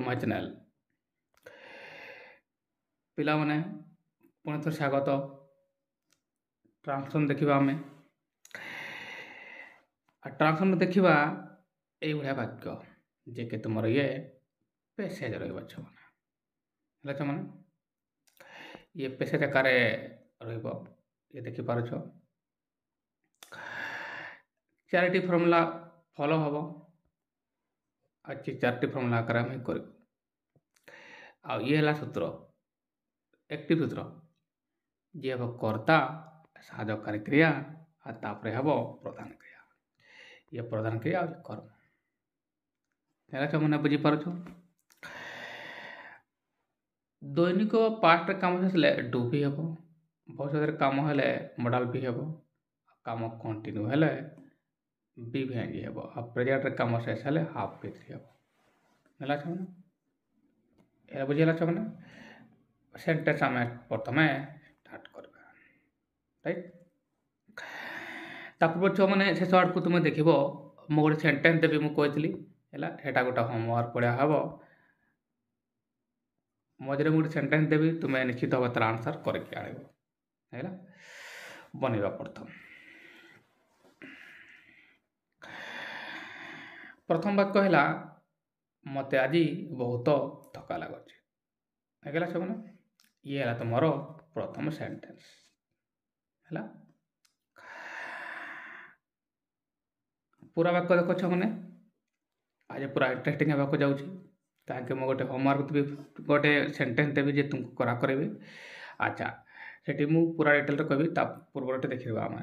My channel पिला माने पुणी थोर स्वागत ट्रांसफॉर्म देखा आम ट्रांसफॉर्म देखा ये वाक्य जे कि तुम ये पेसेज रहा छुआने ये पेसेज आकार ये देखिपार चारिटी फॉर्मूला फॉलो हम चारिटी फॉर्मूला आकार आम कर ये सूत्र एक्टिव सूत्र जी हम कर्ता साधकारी क्रिया तापर हम प्रधान क्रिया ये प्रधान क्रिया कर्म मैंने बुझीपार दैनिक पास्ट काम से डू भी हम भविष्य काम हेले मॉडल भी हम काम कंटिन्यू हेले बी भी एनजी हम आ प्रेजेंट काम शेष हेले हाफ भी हम है बुझीला मैंने सेंटेंस आम प्रथम स्टार्ट करवा राइट तापूर्व छुआ मैंने शेष आड़ को तुम देख मु गोटे सेंटेंस देवी मुझे है गोटे होमवर्क पढ़ा हम मझे गोटे सेंटेंस देवी तुम्हें निश्चित भाव तार आंसर करके आण बनवा प्रथम वाक्य है मत आज बहुत थका लगुच है सब ये है तुम प्रथम सेंटेंस है पूरा वाक्य देख मैंने आज पूरा इंटरेस्टिंग होगा जाऊँगी कहीं गोटे होमवर्क देवी गोटे सेंटेंस देवी जे तुमको करा करेबी अच्छा सेठी मु पूरा डिटेल कहबी पूर्व देखा आम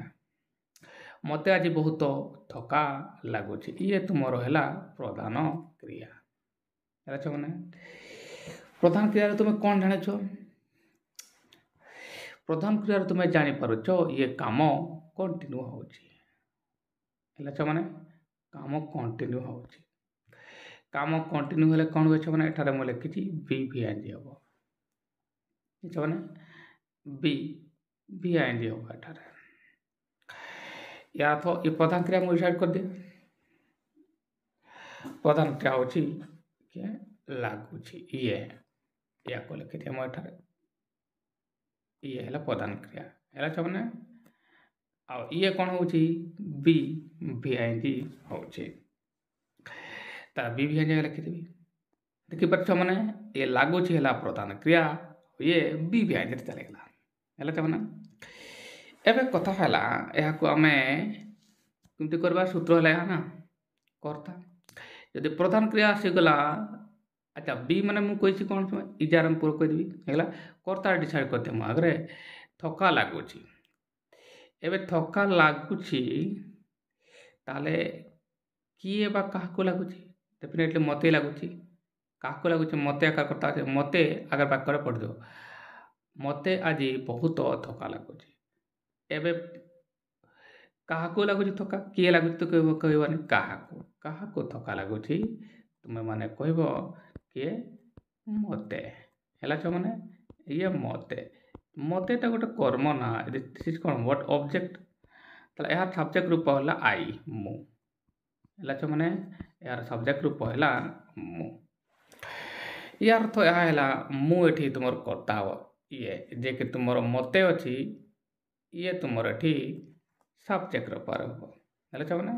मत आज बहुत थका लगुच ये तुम है प्रधान क्रिया है मैंने प्रधान क्रिया तुम कौन जान प्रधान क्रिया तुम्हें जापर ये काम कंटिन्यू हो मैंने काम कंटिन्यू हो काम कंटिन्यू हेले कौन हुए मैंने एठारे मुझे लिखी बी भी आईएनजी हम मैंने बी भी आईएनजी हम एठारे या तो ये प्रधान क्रिया मुझे डिसाइड कर दिया प्रधान क्रिया हूँ लगुच ये या को लिखी थी एठारे ये है प्रधान क्रिया है मैंने आ ये कौन हो बी भी आईएनजी हो तार बी भी आईएनजी लिखिदेवी देखिपार मैंने ये लगुच है प्रधान क्रिया ये बी भी आईएनजी चलेगा है मैंने एवं कथा है यहाँ आम कमी करवा सूत्र है ना कर्ता जदि प्रधान क्रिया आसीगला अच्छा बी मैंने मुझे कौन इजार पूर्व कहीदेवी है कर्ता डिसाइड करदे मो आगे थका लगुच एवं थका लगुच किए बा क्या लगुच डेफिनेटली मत लगुच क्या लगुच मत आकार करता मत आगे वाक्य पढ़ दो मत आज बहुत थका लगुच एवं क्या लगुच थका किए लगुच तो कहबानी क्या थका लगुच तुम्हें माने कह किए मत है मैंने ये मत मत गोटे कर्म ना दिस इज कौन व्हाट ऑब्जेक्ट यार सब्जेक्ट रूप है आई मु है मैंने यार सब्जेक्ट रूप है मु यार अर्थ यह है मुझे तुम कर्ता हम ये जे कि तुम मत अच्छी ये तुम ये सब्जेक्ट रूप हम है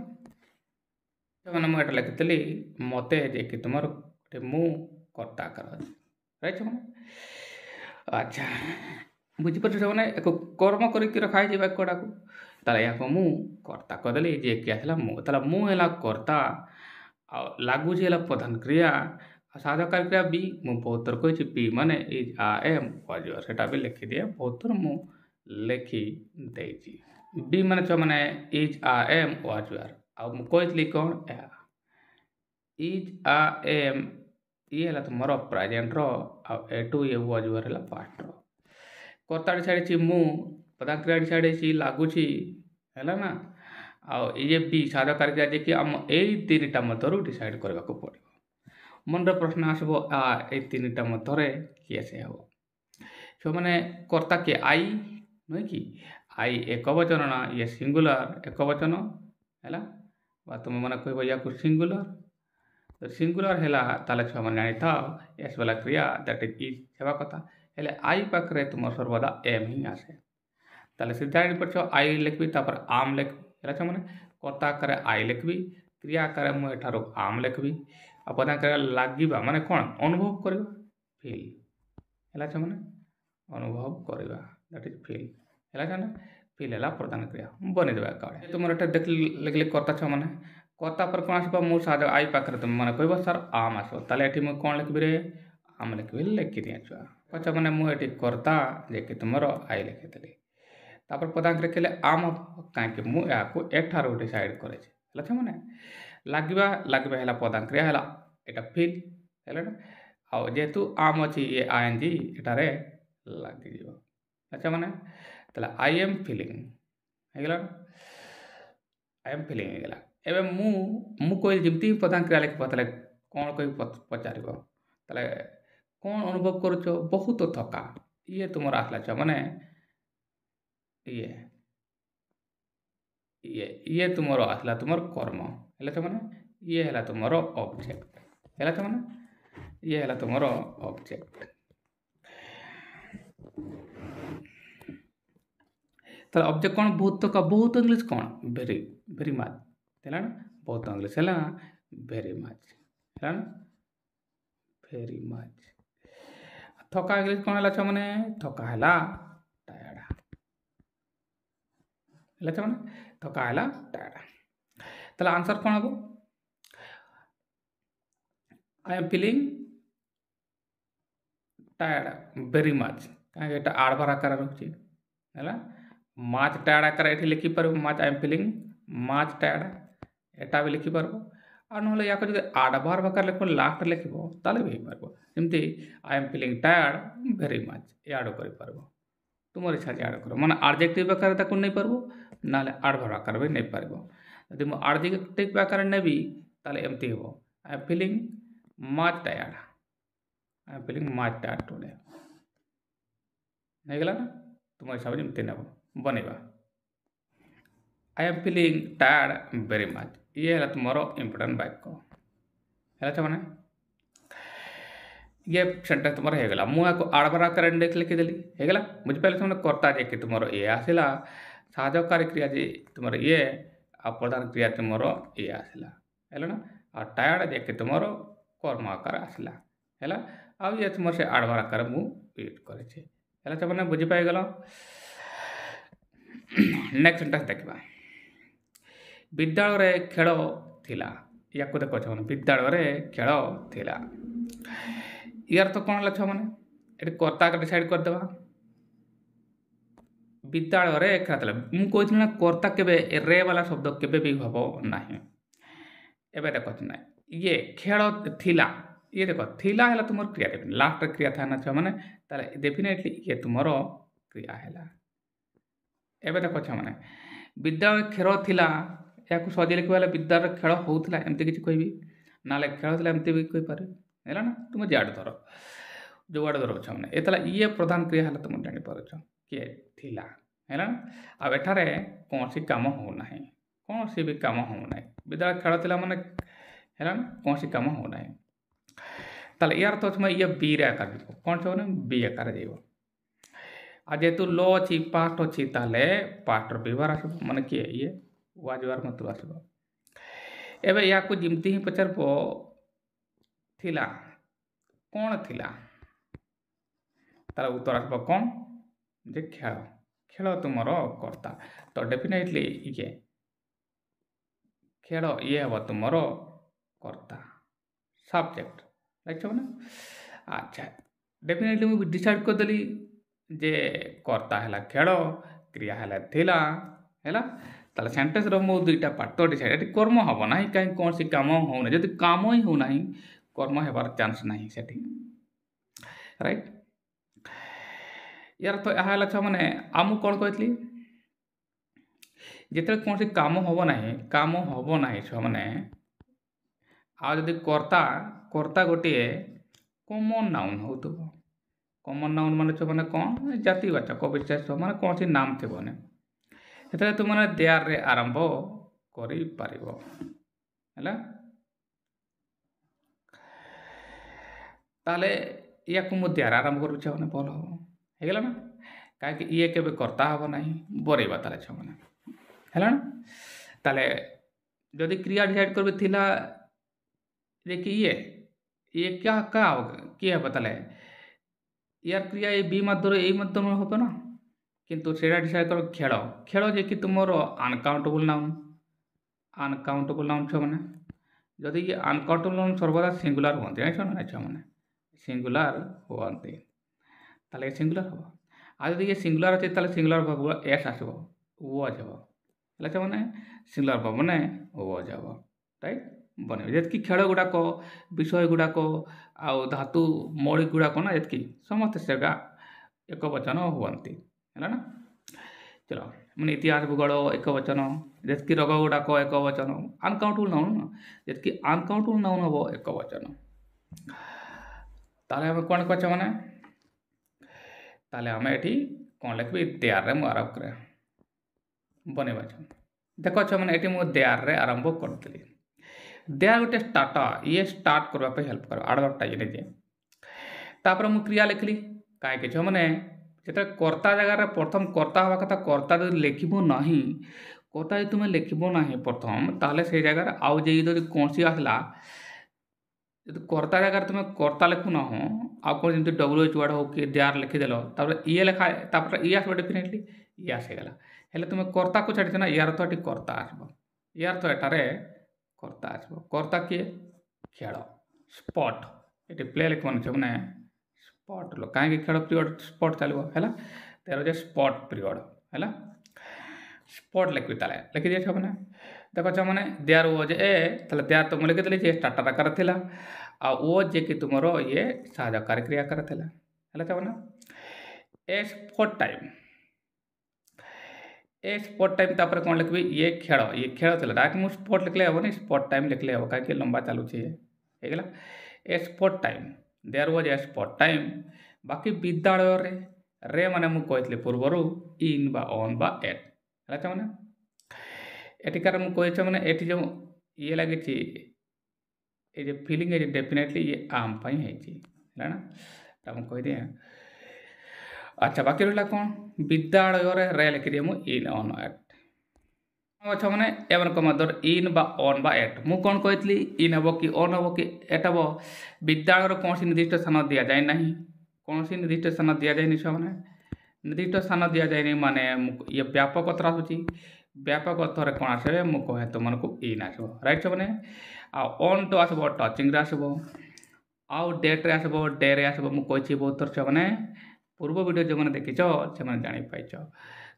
मैंने मुझे लिखी मत जे कि तुम मु कर्ता कर राइट मैंने अच्छा बुझीपार मैंने एक कर्म करके रखाई वाक्यटा को या मु कर्ता करदेली जे कि आसला मुझे कर्ता लगुच है प्रधान क्रिया साधकारी क्रिया बी मु बहुत थर कही बी माने इज आ एम वाज यूर सेटा भी लिखी दिए बहुत थर मु लिखी देची बी माने मैंने इज आ एम वाज यूर आ कही कौन इज आ एम ये है तुम प्रेजेंट रु ये वाज यूर है पास्ट कर्ता डिसाइड मु प्रधान क्रिया डिसाइड लगुच है ना ये बी साधकारी क्रिया जे कि आम यही तीन मध्य डिसाइड करने को पड़ो मन प्रश्न आसब तीन मध्य किए से हम सो मैंने कर्ता किए आई नुहे कि आई एक वचन ना ये सिंगुलर एक वचन है तुम मैंने कह या सिंगुलर तो सिंगुलर है ताले छुआ मैंने जानी था एस वाला क्रिया दैट इज हेबा कथा हेले आई पाखरे तुम सर्वदा एम ही आसे ताले सीधा जानी पड़छ आई लिखबी तापर आम लिखबी हेला छ माने कर्ता आकारे आई लिखबी क्रिया आकारे मु एठारो आम लिखबी आ पद आकारे लागिबा माने कोन अनुभव करबा फील हेला छ माने अनुभव करबा दैट इज फील हेला छ ना फील हेला प्रधान क्रिया बने देबा काडे तुमर एटा देख लिखले कर्ता छ माने कर्ता पर कोन आसबा मु साज आई पाखरे तुम माने कहबो सर आम आसो ताले एठी मु कोन लिखबी रे आम लिखबी लिखि दिया छुआ अच्छा माने मु एठी कर्ता जे कि तुमर आई लिखि देली तापर पदांक लिखले आम काहे मु याको एठारो डिसाइड करे छै हला छ माने लागिबा लागिबा हेला पदांक क्रिया हेला एटा फील हेला ना आ जेतु आम अछि ए आईएनजी एटारे लागि जीव अच्छा माने तला आई एम फीलिंग हेगला आई एम फीलिंग हेगला एबे मु कोइ जिमती पदांक क्रिया लिख पतले कोन कोइ पचारिबो तले कोन अनुभव करूछो बहुत थका ये तुमर आसला छ माने ये तुमरो आसला तुमर कर्म हेला छ माने ये हेला तुमरो ऑब्जेक्ट हेला छ माने ये हेला तुमरो ऑब्जेक्ट तो ऑब्जेक्ट कौन बहुत तो का बहुत इंग्लिश कौन वेरी वेरी मच हेला ना बहुत इंग्लिश हेला वेरी मच हेला ना वेरी मच थका इंग्लिश कौन हेला छ माने थका हेला टायर्ड हेला छ माने थका हेला टायर्ड तला आंसर कौन हबो आई am feeling tired very much काहे एटा आडभार आकार रहउछि हैला मच टायर्ड आकार एठी लिखि परबो much I am feeling much tired एटा भी लिखि परबो आ नहले याको जदि आडभार आकार लिखबो लास्ट लिखबो ताले भी परबो जेमति I am feeling tired very much ए आडो करि परबो तुमर इच्छा जे आडो करो माने एडजेक्टिव आकार ताको नै परबो नाले आडभार आकार भी नै परबो यदि मु एडजेक्टिव आकार नेबी ताले एमति हेबो आई am feeling much tired I am feeling much tired today नहीं गला ना तुम हिसाब से मिलते ना बनेगा आई am feeling tired very much ये है तुम्हारो इम्पोर्टेंट वाक्य है अच्छा माने ये सेंटेंस तुम्हारा है गला मुआ को आड़बरा कर देख लिखि देली है गला बुझि पाले तुमने कर्ता जे कि तुम्हारो ए आसिला साधकारी क्रिया जे तुम्हारो ये आ प्रधान क्रिया तुम्हारो ए आसिला हैला ना आ टायर्ड जे कि तुम्हारो कर्म आकार आसिला हैला आ ये तुमर से आड़बरा कर मु यूज करे छे हैला त माने बुझि पाइ गेलो नेक्स्ट सेंटेंस देखबा विद्यालय रे खेल थिला याको देखो छ माने विद्यालय रे खेल थिला यार तो कोन लछ माने एटी कर्ता के डिसाइड कर देबा विद्यालय रे खेल मु कहछि ना कर्ता केबे रे वाला शब्द केबे भी हबो नाही एबे देखो छ ना ये खेल थिला ये देखो थिला हैला तुमर क्रिया डेफिनेट लास्ट क्रिया था ना छ माने ताले डेफिनेटली ये तुमरो क्रिया हैला एबे देखो छ माने विद्यालय खेल थिला याकु सजे लिखबाले विद्यालय खेल होउतला एमते किछ कहबी नाले खेल थिला एमते भी कहि पारे हैला ना तुम जाड धरो जो वाड धरो छ माने एतला ये प्रधान क्रिया हैला तुम जानि पारो छ के थिला हैला आ एठारे कोनसी काम हो नाही कोनसी भी काम हो नाही विद्यालय खेल थिला माने हैला कोनसी काम हो नाही ताले यार तो छ ये बी रे आकार दिबो कोन छ माने बी आकार देबो आ जेतु लो अछि पास्ट अछि ताले पास्ट व्यवहार आसबो माने के ये वाजवार मतलब आसबो एबे याकु जिमति ही पचारबो थिला कोन थिला तार उत्तर आसबो कोन जे खेल खेल तुमरो कर्ता तो डेफिनेटली ये खेल ये हबो तुमरो कर्ता सब्जेक्ट राइट छ ना अच्छा डेफिनेटली मु डिसाइड कर देली जे कर्ता हैला खेल क्रिया हैला थिला हैला ताले सेंटेंस रो मो दुईटा पार्ट तो डिसाइड एटी कर्म हबो नाही काहे कोन से काम हो नै जदि काम ही हो नाही कर्म हेबार चांस नाही सेठी राइट यार तो हैला छ माने आमु कोन कहतली जेते कोन से काम हबो नाही छ माने आ जदि कर्ता कर्ता गोटिए कॉमन नाउन होतबो कॉमन नाउन माने छ माने कोन जातिवाचक विशेष माने कोन से नाम थेबो ने एतले तुम माने देयार रे आरंभ करि पारिबो हैला ताले या को मु द्वारा आरंभ करू छे माने भल हो हेगला ना काहे कि ये केबे करता हबो नाही बरेबा ताले छ माने ହେଲା ନା ताले जदि क्रिया डिसाइड करबे थिला देखिए ये क्या का किए हे ताले यार क्रिया ए बी माध्यम ए माध्यम হবে না কিন্তু সেটা ডিসাইড করো খেল খেল যে কি তোমার আনকাউন্টেবল নাউন ছ মানে যদি ये अनकाउंटेबल नाउन सर्वदा सिंगुलर हुअन्ति जानिछ ना छ माने सिंगुलर हुअन्ति ताले सिंगुलर हबो आ जदि ये सिंगुलर अछि ताले सिंगुलर भाबो एस आसबो ओ जब ହେଲା छ माने सिंगुलर भाबो माने ओ जब राइट बने जेतकी खेल गुडाक विषय गुडाक आ धातु मौलिक गुडाक ना जेतकी समस्त सेगा एक वचन हुअन्ति ହେଲା ना चलो माने इतिहास भूगोल एक वचन जेतकी रोग गुडाक एक वचन अनकाउंटेबल नाउन जेतकी अनकाउंटेबल नाउन हबो एक वचन ताले हम कोन कछ माने ताले हम एठी कोन लिखबे देयर रे आरंभ करे बनेबा छ देखो छ माने एठी मु देयर रे आरंभ करतली देयर गोटे स्टार्ट ये स्टार्ट करबा पे हेल्प कर एडवर्टाइज ने जे तापर मु क्रिया लिखली काहे के छ माने जेता कर्ता जगह रे प्रथम कर्ता हवा कथा कर्ता जदि लिखिबो नाही कर्ता जदि तुमे लिखिबो नाही प्रथम ताले से जगह रे आउ जे जदि कोनसी आसला जदि कर्ता जगह तुमे कर्ता लिखु न हो आ कोन जेंति डब्ल्यूएच वर्ड हो कि देयर लिखि देलो तापर ये लिखा तापर ये आसबो डेफिनेटली ये आसे गेला हेले तुमे कर्ता को छाडी ना यार तो एटी कर्ता आसबो यार तो एटारे कर्ता आसबो कर्ता किए खेल स्पॉट एटी प्ले लिखबन छ माने स्पॉट लो काहे कि खेल पीरियड स्पॉट चलबो हैला तेरो जे स्पॉट पीरियड हैला स्पॉट लिखबि ताले लिखि दिए छ माने देखो छ माने देयर वाज ए ताले देयर तो लिखि देली जे स्टार्टर आकार थिला आ ओ जे कि तुमरो ये साधाकार क्रिया कर थिला हैला छ माने ए स्पॉट टाइम तापर कोन लिखबि ये खेल थिला डाक मु स्पॉट लिखले हबो नि स्पॉट टाइम लिखले हबो काहे कि लंबा चालू छे हे गेला ए spot time there was a spot time बाकी विद्यालय रे माने मु कहतले पूर्वरु इन बा ऑन बा एट ହେଲା छ माने एटिकार मु कहै छ माने एटी जो ये लागे छी ए जे फीलिंग ए डेफिनेटली ये आम पई है छी हैला ना त मु कहि दिए अच्छा बाकी रहला कोन विद्यालय रे लिखि दिए मु इन ऑन एट अच्छा माने एवन को मदर इन बा ऑन बा एट मु कोन कहतली इन हबो कि ऑन हबो कि एट हबो विद्यालय रो कोनसी निर्दिष्ट स्थान दिया जाय नहीं कोनसी निर्दिष्ट स्थान दिया जाय नि छ माने निर्दिष्ट स्थान दिया जाय नि माने ये व्यापक अर्थ आसुची व्यापक अर्थ रे कोन आसे मु कहे तो मन को इन आसबो राइट छ माने आ ऑन तो आसबो टचिंग रे आसबो आ डेट रे आसबो डे रे आसबो मु कहछि बहुत थर छ माने पूर्व वीडियो जो माने देखिछ से माने जानि पाइछ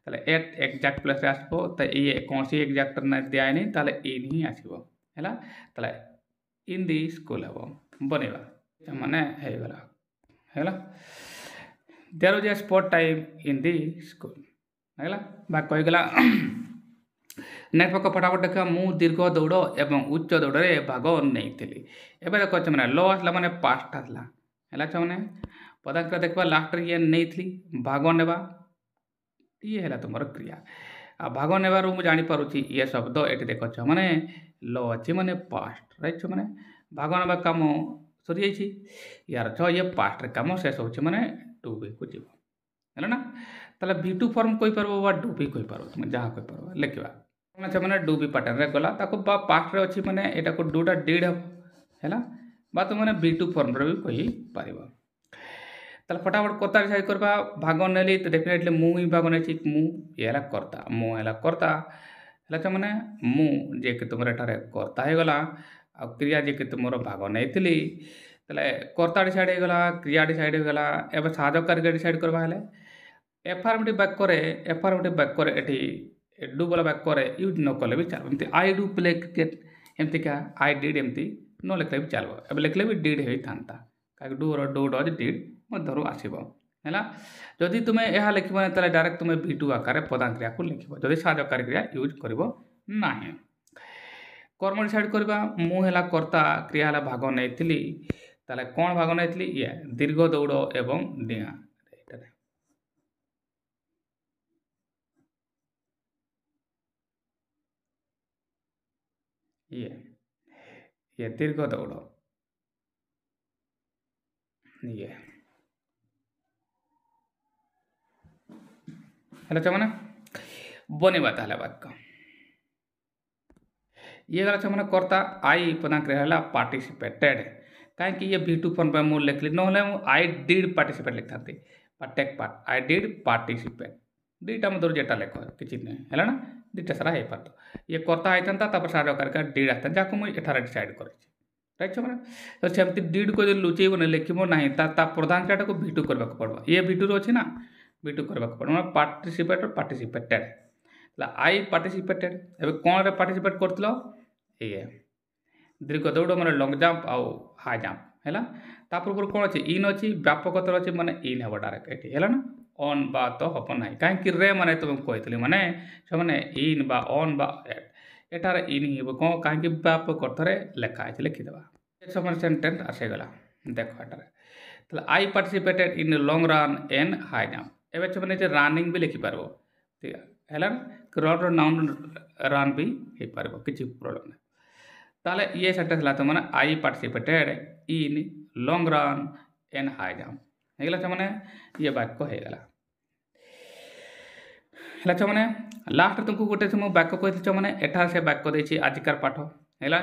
ताले एट एग्जैक्ट प्लेस रे आसबो त ये कोनसी एग्जैक्ट न दिया नि ताले इन ही आसबो हैला ताले इन दी स्कूल हबो बनेबा माने हे गला हैला there was a spot time in the school हैला बा कहि गेला नेक्स्ट पक्ष फटाफट देखा मु दीर्घ दौड़ एवं उच्च दौड़ रे भाग नेइथिली एबे देखो छ माने लो आसला माने पास्ट आसला हैला छ माने पदांक देखबा लास्ट रे ये नेइथिली भाग नेबा ये हैला तुमर क्रिया आ भाग नेबार मु जानि पारुची ये शब्द एटी देखो छ माने लो अछि माने पास्ट राइट छ माने भाग नेबा काम सरी जाइछि यार छ ये पास्ट रे काम शेष होछि माने टू बी को जीव हैला ना ताले बी2 फॉर्म कोइ परबो वा डू बी कोइ परबो तुम जहा कोइ परबो लिखबा माने छ माने डू बी पैटर्न रे गला ताको बा पास्ट रे अछि माने एटा को डू टा डिड हैला बा तुम माने बी2 फॉर्म रे भी कहि पारिबो ताले फटाफट कर्ता डिसाइड करबा भाग नेली तो डेफिनेटली मु ही भाग नेछि मु येला कर्ता मु हैला कर्ता हैला छ माने मु जे कि तुमरे ठारे कर्ता हे गला आ क्रिया जे कि तुमरो भाग नेथिली ताले कर्ता डिसाइड हे गला क्रिया डिसाइड हे गला एबे साधक कार्य डिसाइड करबा हेले एफर्मेटिव वाक्य रे एठी डू वाला वाक्य रे यूज न करले भी चलबो एमती आई डू प्ले क्रिकेट एमती का आई डिड एमती न लिखले भी चलबो एबे लिखले भी डिड हे थांता का डू और डू डज डिड मधरो आसीबो हैला जदि तुमे एहा लिखबो ताले डायरेक्ट तुमे v2 आकार रे पदांक क्रिया को लिखबो जदि साधक कार्य क्रिया यूज करबो नाही कर्म डिसाइड करबा मु हैला कर्ता क्रिया हैला भाग नेथिली ताले कोन भाग नेथिली ये दीर्घ दौड़ एवं डिया ये दीर्घ दौड़ ଇଏ ହେଲା ଛୁଆମାନେ ବନେଇବା ତାହେଲେ ବାକ୍ୟ ये गला छुआ कर्ता आई पदांक रहा पार्टिसिपेटेड कहीं ये V2 फॉर्म पे मुझे लिखली ना आई डिड पार्टिसिपेट लिखता take part I did participate दुईटा मधुर जेटा लेख किसी नहीं है ना दुईटा सारा हो पार ये कर्ता होता सारा करके डिड आता जहाँ मुझे एठार डिसाइड कर राइट छुआ तो सेमती डिड को जो लुचेबन लिखब ना प्रधान क्रियाटा को V2 करने को पड़ो ये V2 अच्छी ना V2 करने को पड़ो पार्टिसिपेट पार्टिसिपेटेड आई पार्टिसिपेटेड एवं कौन पार्टिसिपेट कर ये दीर्घ दौड़ मैंने लंग जंप आउ हाई जंप है तापूर्व कौन अच्छी इन अच्छी व्यापकतर अच्छी मैंने इन हे डायरेक्ट ये है ना ऑन बा तो हम ना कहीं रे मैंने तुम कही मैंने से इन बा ऑन बा एटार इन ही कौन कहीं व्यापक अर्थ लिखाई लिखिदेवा समय सेन्टेन्स आसीगला देख एटार I participated in long run and high jump एवं से रनिंग भी लिखिपार ठीक है रन नाउन रन भी हो पार किसी प्रोब्लेम नहीं ताले ये सेंटेंस ला तो मैंने आई participated in long run and high jump होगा मैंने ये वाक्य होगा है मैंने लास्ट तुमको गोटे मुझे वाक्य कही मैंने एठार से वाक्य देती आजिकार पाठ है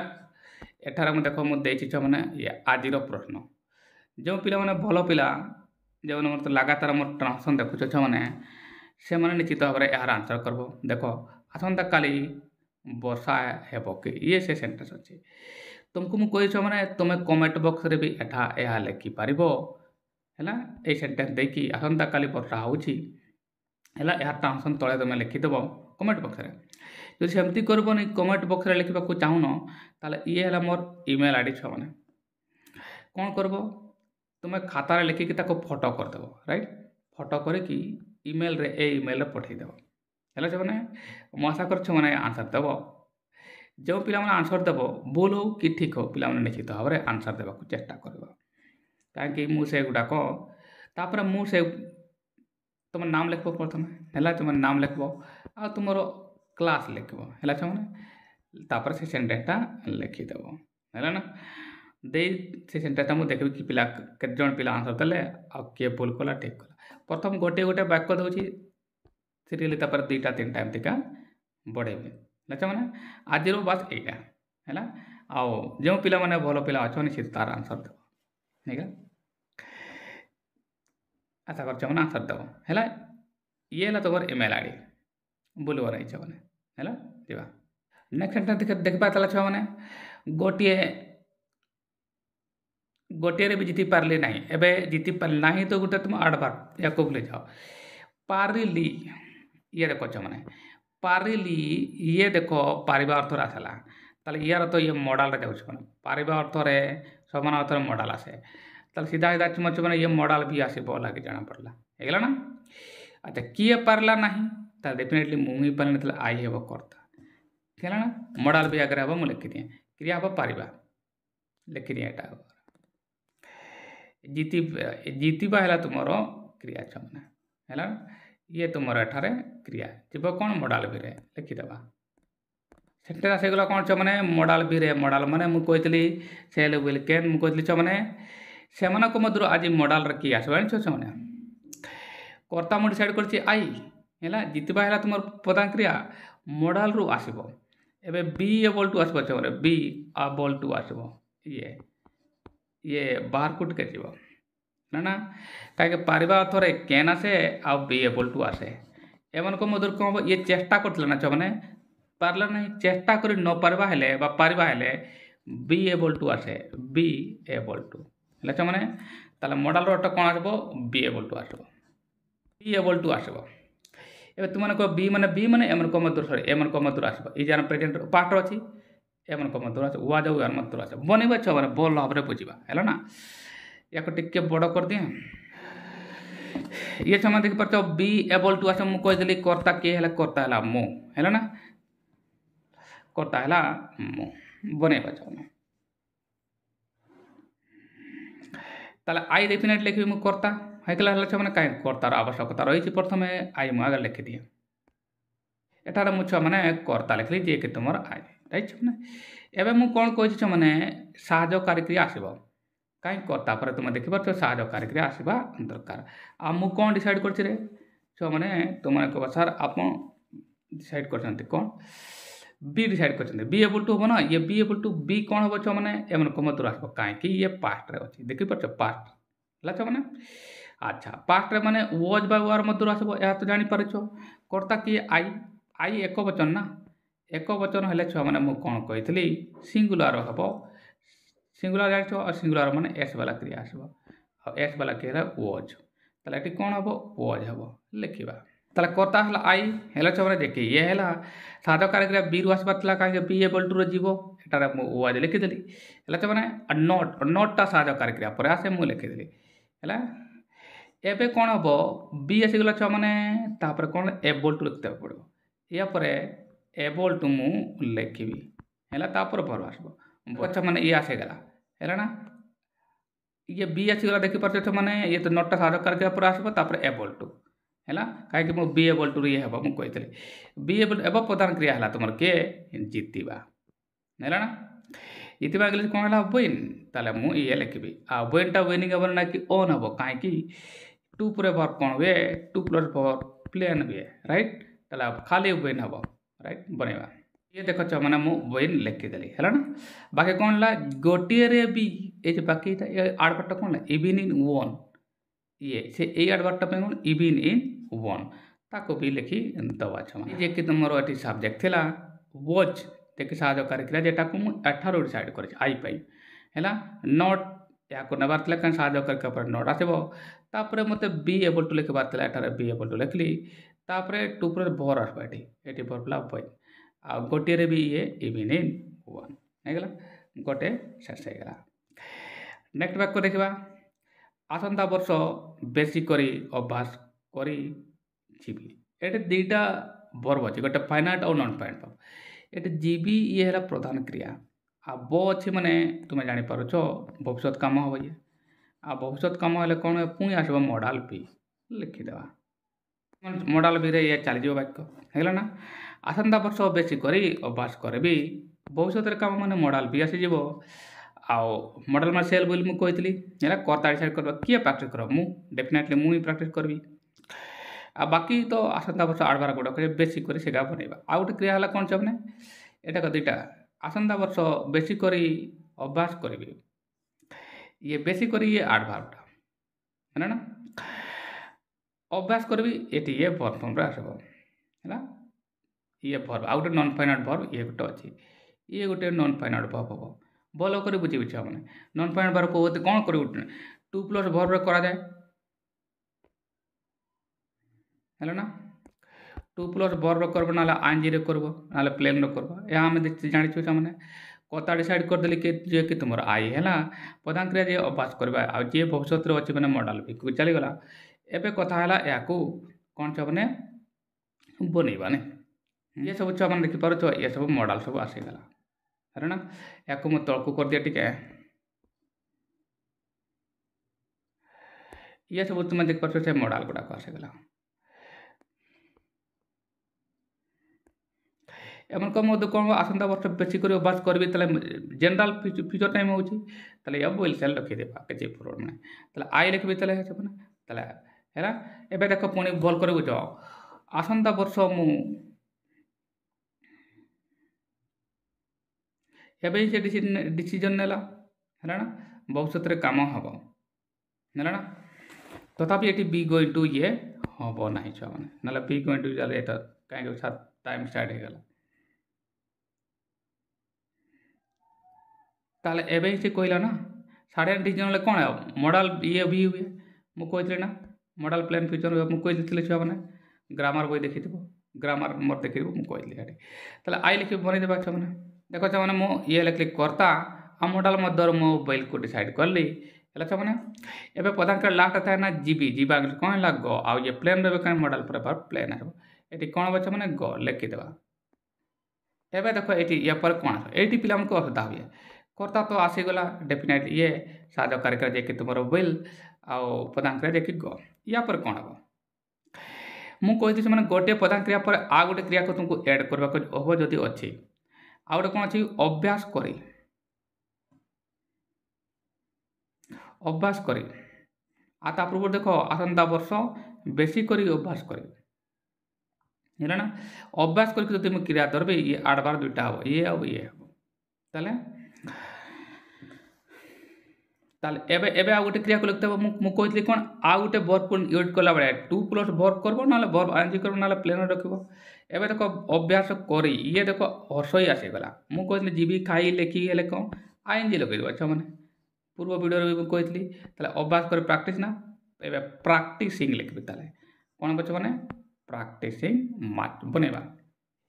एठार मुझे देख मुझे मैंने ये आज प्रश्न जो पिला मैंने भल पिला जो मतलब लगातार मोर ट्रांसलेसन देखुच मैंने से मैंने निश्चित भाव में यार आंसर करब देख आसंता काली वर्षा हेब कि ये से सेंटेंस अच्छे तुमको मुझे मैंने तुम कमेंट बॉक्स रे भी एठा यह लिखिपार है ये सेंटेंस देखी आसंता काली वर्षा होची है यार ट्रांसलेसन तले तुम लिखिदेव कमेंट बॉक्स रे जो सेमती करबनी कमेंट बॉक्स रे लिखा चाहून ताले ये है मोर ईमेल आईडी छुआ मैंने कौन करब तुम खातार लिखिकी फोटो करदेव राइट फोटो करके ईमेल रे ईमेल पठेदेव है मैंने मैं आशा कर आंसर देव जो पिला मैंने आंसर देव भूल हो कि ठीक हो पिला मैंने निश्चित भाव में आंसर देवा चेष्टा कर कहीं मुझे गुड़ाक तापर मुझे तुम नाम लिख प्रथम है तुम नाम लिख आ तुम क्लास लिख है मैंने से सेंटेंसटा लिखिदेव है ना दे से सेंटेंसटा मुझे देखी कि पिला केते जन पिला आंसर देले आ किए भूल कला ठीक कला प्रथम गोटे गोटे वाक्य दूसरी सीरियली दुईटा तीन टाइम टीका बढ़ेबे है मैंने आज बास यहाँ है आओ जो पिला मैंने भल पिला अच्छा सी तार आंसर देव ठीक है आशा कर आंसर देव है ये है तुम ईमेल आईडी बुलवर आई मैंने है नेक्स्ट सेंटेंस देखा ताला छुआ मैंने गोटे गोटे भी जीति पार्ली ना एवं जीति पार्ली ना तो गोटे तुम आडभार या को भूल जाओ पारिली ये देखो मैंने पारिली ये देखो पारिबा अर्थ आसला ताले यार तो ये मॉडल रे जाऊँ पारिबा अर्थ रे समान अर्थ मॉडल आसे ताले सीधा सीधा चुमच मैंने ये मॉडल भी आसब लगे जाना पड़ला होगा ना अच्छा किए पार्ला ना ताले डेफिनेटली मुही पारे आई हे कर्ता है ना मॉडल भी आगे हम लिखी दिए क्रिया हम पारिबा लिखी दिए यहाँ जीति जीतवा है तुम क्रिया छुआ है ये तुम एठारे क्रिया जीव कौन मॉडल भी रे लिखिदेवा सेंटेंस आसीगला कौन छुआ मैंने मॉडल भी रे मॉडल मैंने मुझे सेल विल कैन मुझे छुआ मैंने से मध्य आज मॉडल रे किए आसो छुआ मैंने कर्ता मुझे डिसाइड कर आई है जीतवा है तुम प्रधान क्रिया मॉडल रु आसब एवं बी एबल टू आसब छुआ बी एबल टू आसब ये बाहर कुट के जीव ना कहीं पारिबा अर्थ कैन आसे आ बी एबल टू आसे एमन को मधुर कौन हम ये चेष्टा करते ना छुआ मैंने पार्ला ना चेष्टा कर न पारिबा हेले बा पारिबा हेले बी एबल टू आसे बी एबल टू है छुआ मैंने ताले मॉडल अर्थ कौन आसब बी एबल टू आसब बी एबल टू आसब एवं तुम कह बी मैंने एमन को मधुर सॉरी एमन को मधुर आसब ये जान प्रेजेंट पार्ट अच्छी एमन को मधुर आस वा जाऊ यार मधुर आस बनवा छुआ मैंने भल भाव में बुझा है ना या टिके बड़ कर दिए ये समय देख पार्थ बी एबल टू आस मुझे कहीदेली कर्ता किए है कर्ता है मु है ना कर्ता है मु बनवा छुआ ताले आई डेफिनेट लिखी मुझे कर्ता होगा छुआ मैंने कहीं कर्तार आवश्यकता रही प्रथम आई मुझे आगे लिखिदिए एठार मुझे छुआ मैंने कर्ता लिखली जी कि तुम आई राइट मैंने एवं मुझे कौन कही छुआ मैंने साहाय्यकारी क्रिया आसब कहीं तापर तुम देखिपार साहयकारी क्रिया आसवा दरकार आ मु कौन डिसाइड कर छुआ मैंने तुमने कह सार आप डिसाइड कर कौन बी डिसाइड कर बी एबल टू हम ना ये बी एबल टू बी कौन हम छुआ मैंने एम मधुर आस कहीं ये पास्ट रे अच्छी देखिपार पास्ट है छुआ मैंने अच्छा पास्ट रे माने वॉज बाय वार मधुर आसब यह तो जापर कर्ता किए आई आई एक वचन ना एक वचन हेल्ले छुआ मैंने मुझे कौन कही सिंगुलार हम सिंगुलार जान और सिंगुलार माने एस वाला क्रिया आसब एस वाला क्रिया वॉज ताले कौन हम वॉज हम लिखा ताले कर्ता है आई है छुआ मैंने देखिए ये है साधकार क्रिया बी रु आसबार कहीं बी एबल टू रो एटार वॉज लिखिदेली है छुआ मैंने नट नटा साधकार क्रिया पर आसे मुझे लिखिदेली है एबे कौन हम बी आसीगला छुआ मैंने तापर कौन एबल टू लिखते पड़ो यापर एबल टू मु लिखी है तापर भर आसब अच्छा मैंने ये आसीगला है ना ये बी आसीगला देखिपार मैंने ये तो नटा साधकार क्रिया पर आसब तापर एबल टू है कहीं मुझे बी एबल टू ये हम मुझे कही बी एबल एवं प्रधान क्रिया है तुम किए जीतवा है ना जीतवा इंग्लिश कौन है विन ताले मुझे लिखी आ विनटा विनिंग हम ना कि ओन हम कहीं टू पर भर कौन हुए टू प्लस भर प्लेन हुए राइट ताले खाली विन हम राइट बनवा ये देख मैंने मुझे विन लिखिदेली है ना बाकी कौन है गोटे भी ये बाकी आड़बार्टा कौन है इवन इन वन ये से आड़बार्टा पे कौन इवन इन वन ताको भी लिखी दवा छे जे कि तुम ये सब्जेक्ट थिला वॉच देखिए साहयकारी क्रिया जेटा को मुझे एठार डिसाइड कर आई पाई है नट या नबार कहीं साहयकारी नट आसपर मत बी एबल टू लिखबार एठार बी एबल टू लिखली तापर टू पर भर आसबा ये भर पड़ा बई आ गोटे भी ये इवन इन वन होगला गोटे शेष होगा नेक्स्ट वाक्य देखा आसंता वर्ष बेसी करी अभ्यास करी जीवी ये दुईटा वर्ब अच्छे गोटे फाइनाइट और नॉन फाइनाइट वर्ब ये जीवी ये है प्रधान क्रिया आ ब अच्छी माने तुम्हें जापर भविष्य काम हम ये आ भविष्य काम हेल्ले कौन पुणी आसब मॉडल बी लिखिदेवा मॉडल बी रे ये चलीज वाक्य है ना आसंता वर्ष बेसी करी अभ्यास करी भविष्य काम माने मॉडल बी आसीज आउ मॉडल में सेल बोली मुझे कही है कर्ता डिसाइड कर किए प्राक्ट कर डेफिनेटली मुझे प्राक्ट करी आ बाकी तो आसंता वर्ष आड़बार गुड़ा कर बेसी कर सेगा बनवा आउ गोटे क्रिया है कौन चाहे यहाँ दुईटा आसंता वर्ष बेसी करी अभ्यास करी ये बेसी करी ये आड़बारटा है ना अभ्यास करी ये वर्ब फॉर्म आसब है ये वर्ब आउ गोटे नॉन फाइनाइट वर्ब ये गोटे अच्छी ये गोटे नॉन फाइनाइट वर्ब हम भल कर बुझे मैंने नॉन फाइनाइट वर्ब को कौन कर टू प्लस वर्ब करा जाए है ना टू प्लस वर्ब करब ना आईएनजी रे करब ना प्लेन रे करब या आम जानी मैंने कता डिसाइड करदेली कि तुम आई है प्रधान क्रिया जे अभ्यास करवा आ जे भविष्य अच्छे मैंने मॉडल भी चलीगला एवं कथा है या कौन छ मैंने बनइबा नहीं ये सब छुआ मैंने देखिपार ये सब मॉडल सब आसीगला है ना या मुझे तलकू कर दिया टे ये सब तुम देखिपार से मॉडल गुड़ाक आसीगला एमन कम कौन आसंता वर्ष बेसी कर अभ्यास करी जनरल फ्यूचर टाइम हो बोल सेल रखीदेवा के पूरण में आई लिखी है एवं देख पुणी भल कर बुझ आसंता वर्ष मु एवं से डिसीजन नेला है ना भविष्य काम हम है ना तथापि ये बी गोइंग टू ये हम ना छुआ मैंने ना बी गोइंग टू जाए कहीं टाइम स्टार्ट होगा ताले एवं से कहला ना साढ़े डिसीजन कौन है मॉडल ये भी हुए मुझे कही ना मॉडल प्लान फ्यूचर हुए मुझे कही छुआ मैंने ग्रामर बही देखी ग्रामर मोर देख मुझे कहली आई लिखी बनईदेवा छुआ मैंने देख छुआ मैंने मुझे ये लिखली कर्ता आ मॉडल मध्य मोबाइल को डिसाइड करली है छुआ मैंने एवं प्रधान क्रिया लास्ट था ना जीबी जीवा कौन है ग आ ये प्लेन रे कहीं मॉडल पर प्लेन आस ये कौन हम छुआ मैंने ग लिखिदेवा एवं देख ये कौन आस ये पिला असुविधा हुए कर्ता तो आसीगला डेफिनेटली ये साहयकारी क्रिया जे कि तुम विल आउ प्रधान क्रिया जे कि ग या पर कौन हम मुझे कही मैंने गोटे प्रधान क्रिया पर आ गोटे क्रिया को तुमको एड करवा हम जदि अच्छी आ गोटे कौन अच्छी अभ्यास करी अभ्यास करी आ ता पूर्व देख आसंता वर्ष बेसी करी अभ्यास करी है ना अभ्यास करके जो तुम क्रिया धरबे ये 8 बार 2टा हम ये हम ये हम ताले ताले एबे एबे आ गोटे क्रिया को लिखते मु कहली कोन आ गोटे वर्ब को यूज कला बळे 2 प्लस वर्ब करबो नाले वर्ब आईएनजी करबो नाले प्लेन रखबो एबे देखो अभ्यास करी ये देखो हसई आसी गला मु कहली जीवी खाई लेखी हेले कोन आईएनजी लगे दो अच्छा माने पूर्व वीडियो रे कहली ताले अभ्यास कर प्रैक्टिस ना एबे प्रैक्टिसिंग लिखबे ताले कोन बच्चा माने प्रैक्टिसिंग मैथ बनेबा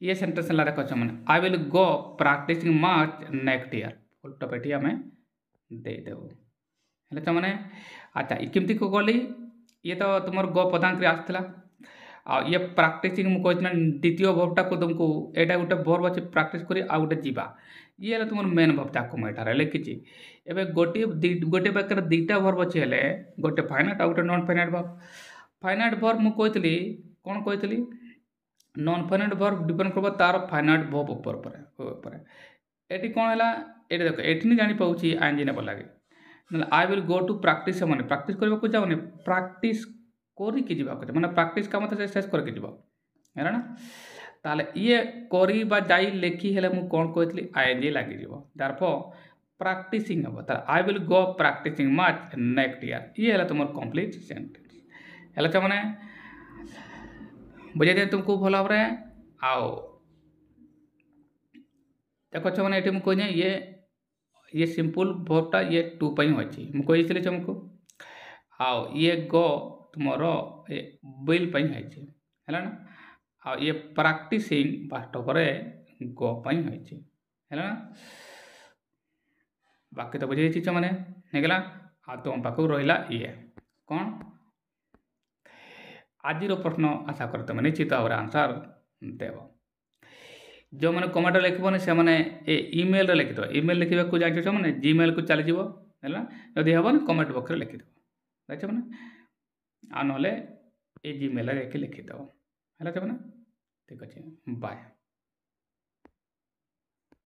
ये सेंटेंस ला देखो अच्छा माने I will go practising math next year फुल टॉप एटी हमें दे देबो हेले त माने अच्छा केमती को गली ये तो तुमर ग पदांक रे आस्तला आ ये प्रैक्टिसिंग मु कहतना द्वितीय वर्बटा को तुमको एटा गोटे वर्ब अछि प्रैक्टिस करी आ गोटे जीवा ये हेले तुमर मेन वर्बटा को एटा रे लिखिछि एबे गोटे बाक्यर दुईटा वर्ब अछि हेले गोटे फाइनाइट आ गोटे non finite verb finite verb मु कहतली कोन कहतली नॉन फाइनाइट वर्ब डिपेंड करबो तार फाइनाइट वर्ब ऊपर एटी कोन हला एटी देखो एटी नि जानि पाउछि आईएनजी ने बोलागे I will go to practice माने प्रैक्टिस करबा को जाओने प्रैक्टिस करी के जीवा माने प्रैक्टिस का मतलब शेष करके जीवा है ना ताले ये करी बा जाई लेखी हेले मु कोन कहतली आईएनजी लागि जीवो देयरफॉर प्रैक्टिसिंग हबो त I will go practising math next year ये हेला तुमर कंप्लीट सेंटेंस हेला त माने बुझे दे तुमको भला रे आओ देखो छ माने एटी मु कहने ये सिंपल वर्बटा ये 2 पई होछि मु कहिसले तुमको आओ ये गो तुमरो ए बिल पई होछि हैला ना आ ये प्रैक्टिसिंग बास्ट करे गो पई होछि हैला ना बाकी तो बुझे छी माने हेगला आ तुम पाको रहिला ये कोन आजिरो प्रश्न आशा करते माने निश्चित भाव आंसर देबो जो मैंने कमेंट लिखबो से मैंने ईमेल रे लिखि दो ईमेल लिखिबा को जानि छ माने जीमेल को चली जीवो हैला यदि हबो न कमेंट बॉक्स रे लिखि दो देखछ माने आ नले ए जीमेल रे लिखि दो हैला छ माने ठीक अछि बाय।